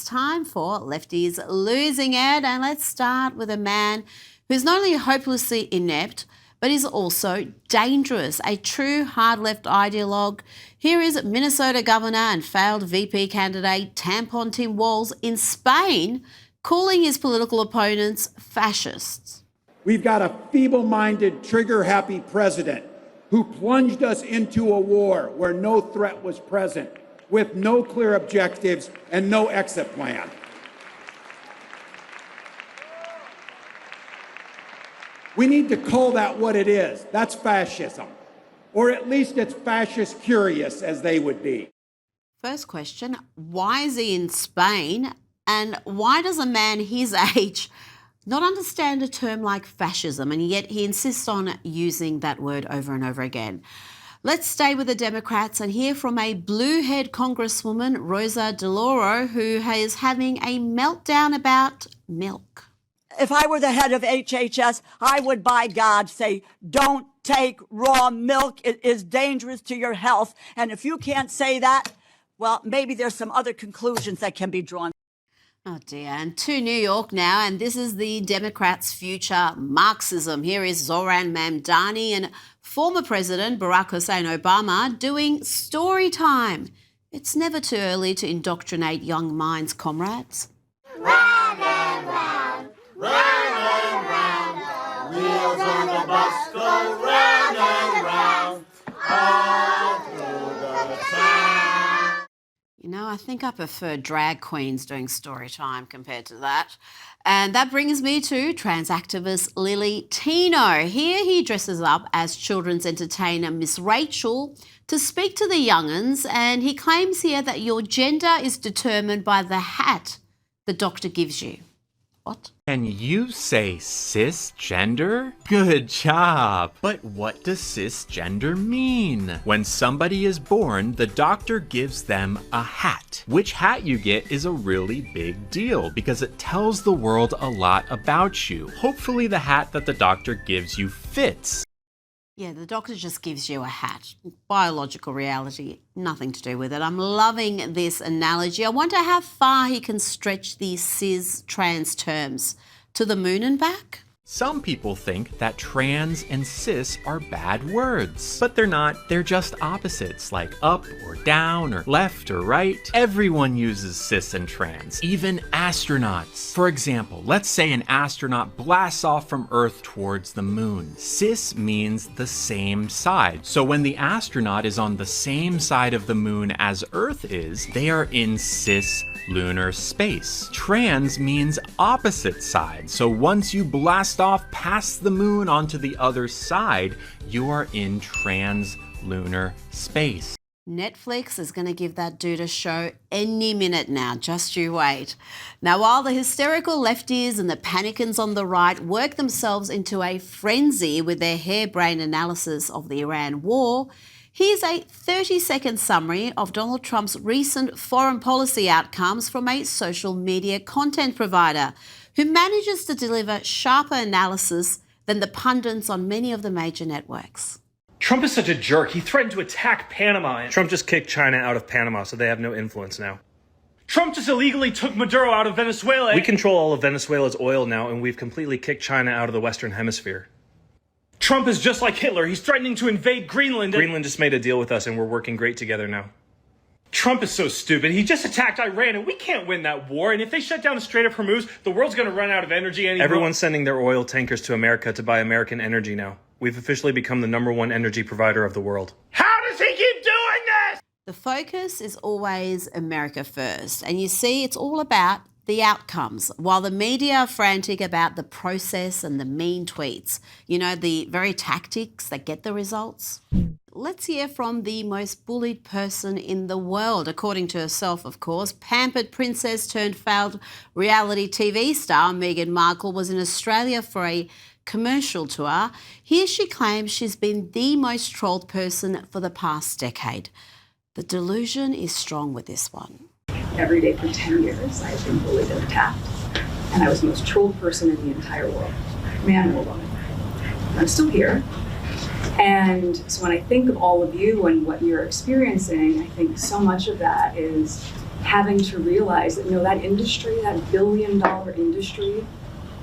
time for Lefties Losing It. And let's start with a man who's not only hopelessly inept, but is also dangerous, a true hard left ideologue. Here is Minnesota governor and failed VP candidate Tampon Tim Walz in Spain, calling his political opponents fascists. We've got a feeble-minded, trigger-happy president who plunged us into a war where no threat was present, with no clear objectives and no exit plan. We need to call that what it is. That's fascism. Or at least it's fascist curious, as they would be. First question, why is he in Spain? And why does a man his age not understand a term like fascism, and yet he insists on using that word over and over again? Let's stay with the Democrats and hear from a blue-haired Congresswoman, Rosa DeLauro, who is having a meltdown about milk. If I were the head of HHS, I would, by God, say, don't take raw milk. It is dangerous to your health. And if you can't say that, well, maybe there's some other conclusions that can be drawn. Oh dear, and to New York now, and this is the Democrats' future Marxism. Here is Zoran Mamdani and former President Barack Hussein Obama doing story time. It's never too early to indoctrinate young minds, comrades. Round and round, wheels on the bus go round and round, all through the town. You know, I think I prefer drag queens doing story time compared to that. And that brings me to trans activist Lily Tino. Here he dresses up as children's entertainer Miss Rachel to speak to the young'uns, and he claims here that your gender is determined by the hat the doctor gives you. What? Can you say cisgender? Good job. But what does cisgender mean? When somebody is born, the doctor gives them a hat. Which hat you get is a really big deal because it tells the world a lot about you. Hopefully the hat that the doctor gives you fits. Yeah, the doctor just gives you a hat. Biological reality, nothing to do with it. I'm loving this analogy. I wonder how far he can stretch these cis-trans terms. To the moon and back? Some people think that trans and cis are bad words, but they're not. They're just opposites, like up or down or left or right. Everyone uses cis and trans, even astronauts. For example, let's say an astronaut blasts off from Earth towards the moon. Cis means the same side. So when the astronaut is on the same side of the moon as Earth is, they are in cis lunar space. Trans means opposite side. So once you blast off past the moon onto the other side, you are in trans-lunar space. Netflix is going to give that dude a show any minute now, just you wait. Now, while the hysterical lefties and the panicans on the right work themselves into a frenzy with their harebrained analysis of the Iran war, here's a 30-second summary of Donald Trump's recent foreign policy outcomes from a social media content provider who manages to deliver sharper analysis than the pundits on many of the major networks. Trump is such a jerk. He threatened to attack Panama. Trump just kicked China out of Panama, so they have no influence now. Trump just illegally took Maduro out of Venezuela. We control all of Venezuela's oil now, and we've completely kicked China out of the Western Hemisphere. Trump is just like Hitler. He's threatening to invade Greenland. Greenland just made a deal with us, and we're working great together now. Trump is so stupid. He just attacked Iran, and we can't win that war. And if they shut down the Strait of Hormuz, the world's going to run out of energy anyway. Everyone's sending their oil tankers to America to buy American energy now. We've officially become the #1 energy provider of the world. How does he keep doing this? The focus is always America first. And you see, it's all about the outcomes, while the media are frantic about the process and the mean tweets. You know, the very tactics that get the results. Let's hear from the most bullied person in the world, according to herself, of course. Pampered princess turned failed reality TV star Meghan Markle was in Australia for a commercial tour. Here she claims she's been the most trolled person for the past decade. The delusion is strong with this one. Every day for 10 years, I've been bullied and attacked, and I was the most trolled person in the entire world, man or woman. I'm still here. And so when I think of all of you and what you're experiencing, I think so much of that is having to realize that, that industry, that billion-dollar industry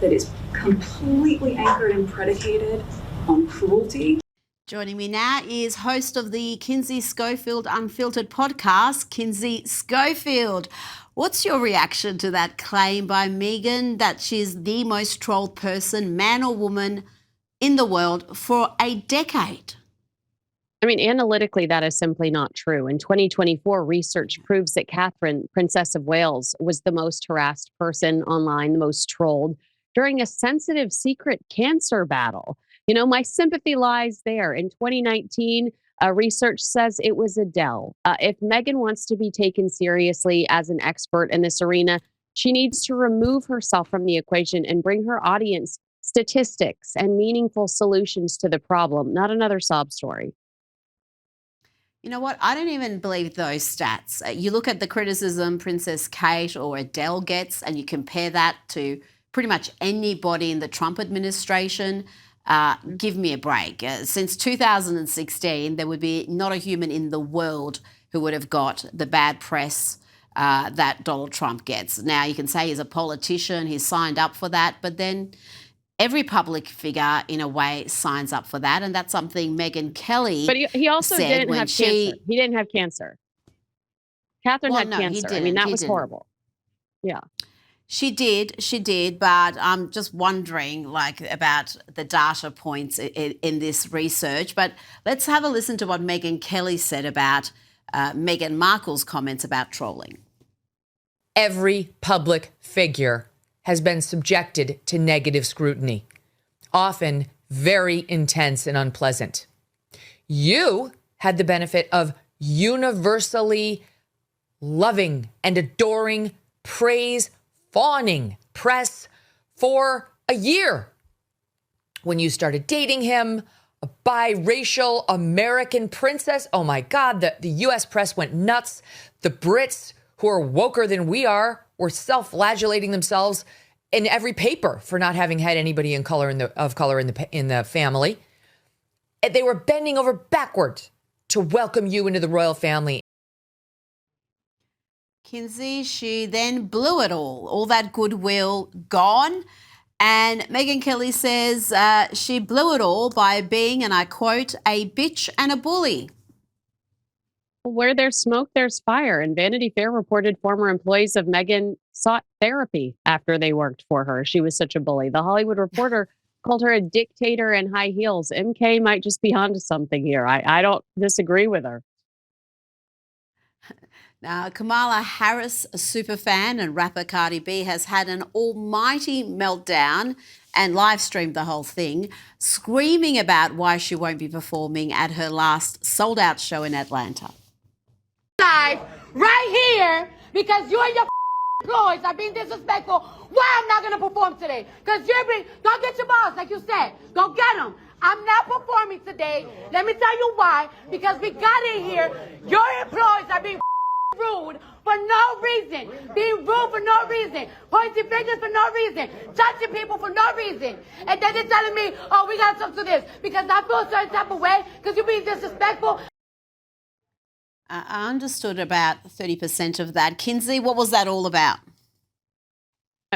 that is completely anchored and predicated on cruelty. Joining me now is host of the Kinsey Schofield Unfiltered podcast, Kinsey Schofield. What's your reaction to that claim by Meghan that she's the most trolled person, man or woman, in the world for a decade? I mean, analytically, that is simply not true. In 2024, research proves that Catherine, Princess of Wales, was the most harassed person online, the most trolled, during a sensitive secret cancer battle. My sympathy lies there. In 2019, research says it was Adele. If Meghan wants to be taken seriously as an expert in this arena, she needs to remove herself from the equation and bring her audience statistics and meaningful solutions to the problem, not another sob story. You know what? I don't even believe those stats. You look at the criticism Princess Kate or Adele gets, and you compare that to pretty much anybody in the Trump administration. Give me a break. Since 2016, there would be not a human in the world who would have got the bad press that Donald Trump gets. Now, you can say he's a politician, he's signed up for that, but then every public figure, in a way, signs up for that, and that's something Megyn Kelly But he also said didn't when have cancer. He didn't have cancer. Catherine had cancer. I mean, that was horrible. Yeah. She did, but I'm just wondering, about the data points in this research. But let's have a listen to what Megyn Kelly said about Meghan Markle's comments about trolling. Every public figure has been subjected to negative scrutiny, often very intense and unpleasant. You had the benefit of universally loving and adoring, praise, fawning press for a year. When you started dating him, a biracial American princess, oh my God, the US press went nuts. The Brits, who are woker than we are, were self-flagellating themselves in every paper for not having had anybody of color in the family. And they were bending over backwards to welcome you into the royal family. Kinsey, she then blew it all that goodwill gone. And Megyn Kelly says she blew it all by being, and I quote, a bitch and a bully. Where there's smoke, there's fire. And Vanity Fair reported former employees of Megyn sought therapy after they worked for her. She was such a bully. The Hollywood Reporter called her a dictator in high heels. MK might just be onto something here. I don't disagree with her. Now, Kamala Harris, a superfan, and rapper Cardi B has had an almighty meltdown and live streamed the whole thing, screaming about why she won't be performing at her last sold-out show in Atlanta. Live right here because you and your employees are being disrespectful. Why I'm not going to perform today? Because go get your boss, like you said. Go get him. I'm not performing today. Let me tell you why. Because we got in here. Your employees are being rude for no reason. Being rude for no reason. Pointing fingers for no reason. Touching people for no reason. And then they're telling me, oh, we got to talk to this. Because I feel a certain type of way. Because you're being disrespectful. I understood about 30% of that. Kinsey, what was that all about?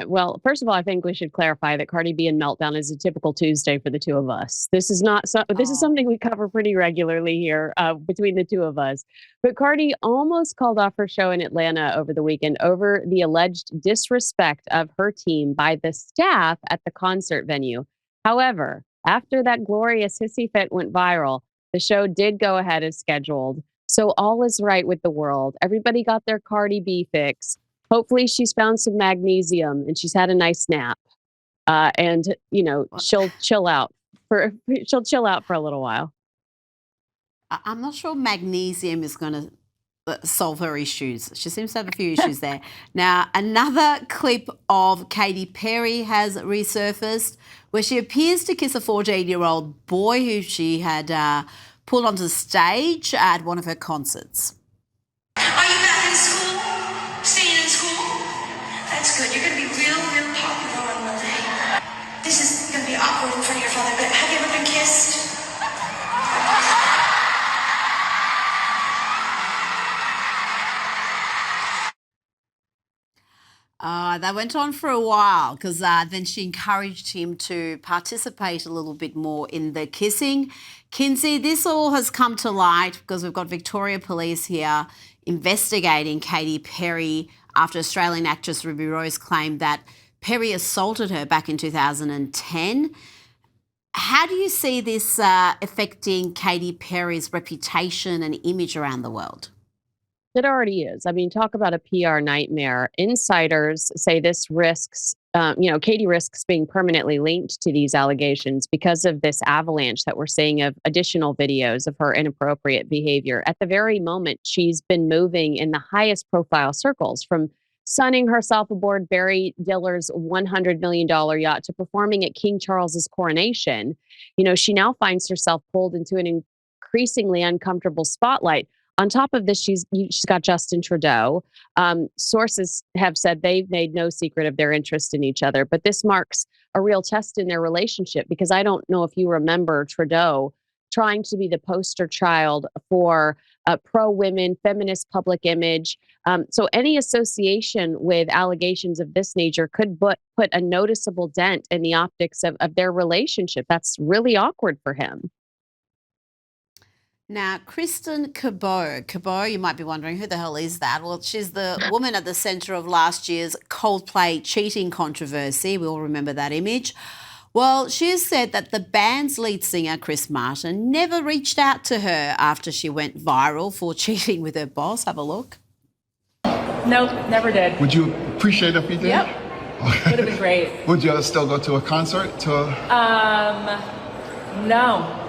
Well, first of all, I think we should clarify that Cardi B and Meltdown is a typical Tuesday for the two of us. This is not this is something we cover pretty regularly here between the two of us. But Cardi almost called off her show in Atlanta over the weekend over the alleged disrespect of her team by the staff at the concert venue. However, after that glorious hissy fit went viral, the show did go ahead as scheduled. So all is right with the world. Everybody got their Cardi B fix. Hopefully she's found some magnesium and she's had a nice nap. And she'll chill out for a little while. I'm not sure magnesium is going to solve her issues. She seems to have a few issues there. Now, another clip of Katy Perry has resurfaced where she appears to kiss a 14-year-old boy who she had pulled onto the stage at one of her concerts. Are you back in school? Staying in school? That's good. You're going to be real popular on Monday. This is going to be awkward in front of your father, but have you ever been kissed? That went on for a while because then she encouraged him to participate a little bit more in the kissing. Kinsey, this all has come to light because we've got Victoria Police here investigating Katy Perry after Australian actress Ruby Rose claimed that Perry assaulted her back in 2010. How do you see this affecting Katy Perry's reputation and image around the world? It already is. I mean, talk about a PR nightmare. Insiders say this risks, Katie risks being permanently linked to these allegations because of this avalanche that we're seeing of additional videos of her inappropriate behavior. At the very moment, she's been moving in the highest profile circles, from sunning herself aboard Barry Diller's $100 million yacht to performing at King Charles's coronation. She now finds herself pulled into an increasingly uncomfortable spotlight. On top of this, she's got Justin Trudeau. Sources have said they've made no secret of their interest in each other, but this marks a real test in their relationship because I don't know if you remember Trudeau trying to be the poster child for pro-women, feminist public image. So any association with allegations of this nature could put a noticeable dent in the optics of their relationship. That's really awkward for him. Now, Kristen Cabot, you might be wondering, who the hell is that? Well, she's the woman at the centre of last year's Coldplay cheating controversy. We all remember that image. Well, she has said that the band's lead singer, Chris Martin, never reached out to her after she went viral for cheating with her boss. Have a look. Nope, never did. Would you appreciate if you did? Yep. Would have been great. Would you still go to a concert? No.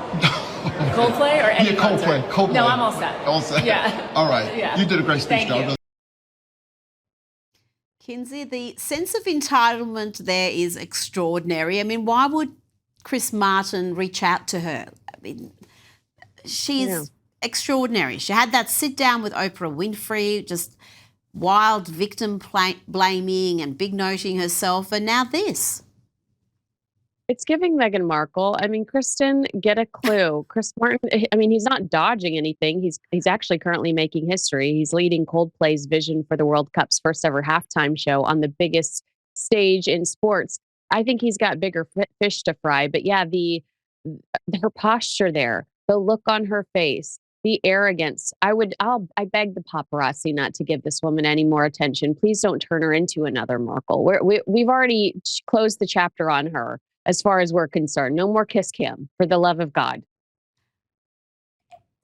Coldplay or any concert? Coldplay. No, I'm all set. All set? Yeah. All right. Yeah. You did a great speech, Thank you. Kinsey, the sense of entitlement there is extraordinary. I mean, why would Chris Martin reach out to her? I mean, she's extraordinary. She had that sit down with Oprah Winfrey, just wild victim blaming and big noting herself, and now this. It's giving Meghan Markle. I mean, Kristen, get a clue. Chris Martin, I mean, he's not dodging anything. He's actually currently making history. He's leading Coldplay's vision for the World Cup's first ever halftime show on the biggest stage in sports. I think he's got bigger fish to fry. But yeah, her posture there, the look on her face, the arrogance. I beg the paparazzi not to give this woman any more attention. Please don't turn her into another Markle. We've already closed the chapter on her. As far as we're concerned, no more kiss cam, for the love of God.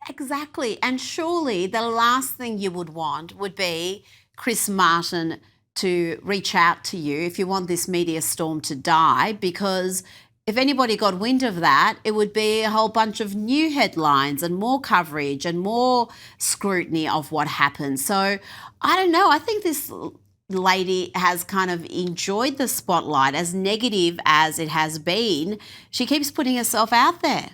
Exactly. And surely the last thing you would want would be Chris Martin to reach out to you if you want this media storm to die, because if anybody got wind of that, it would be a whole bunch of new headlines and more coverage and more scrutiny of what happened. So I don't know. I think this lady has kind of enjoyed the spotlight, as negative as it has been. She keeps putting herself out there.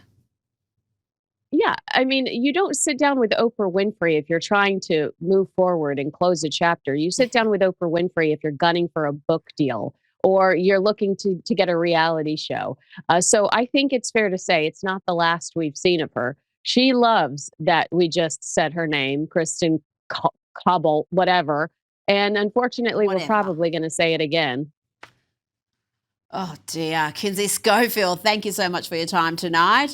Yeah, I mean, you don't sit down with Oprah Winfrey if you're trying to move forward and close a chapter. You sit down with Oprah Winfrey if you're gunning for a book deal or you're looking to get a reality show. So I think it's fair to say it's not the last we've seen of her. She loves that we just said her name, Kristen Cobble, whatever. And unfortunately, we're probably going to say it again. Oh, dear. Kinsey Schofield, thank you so much for your time tonight.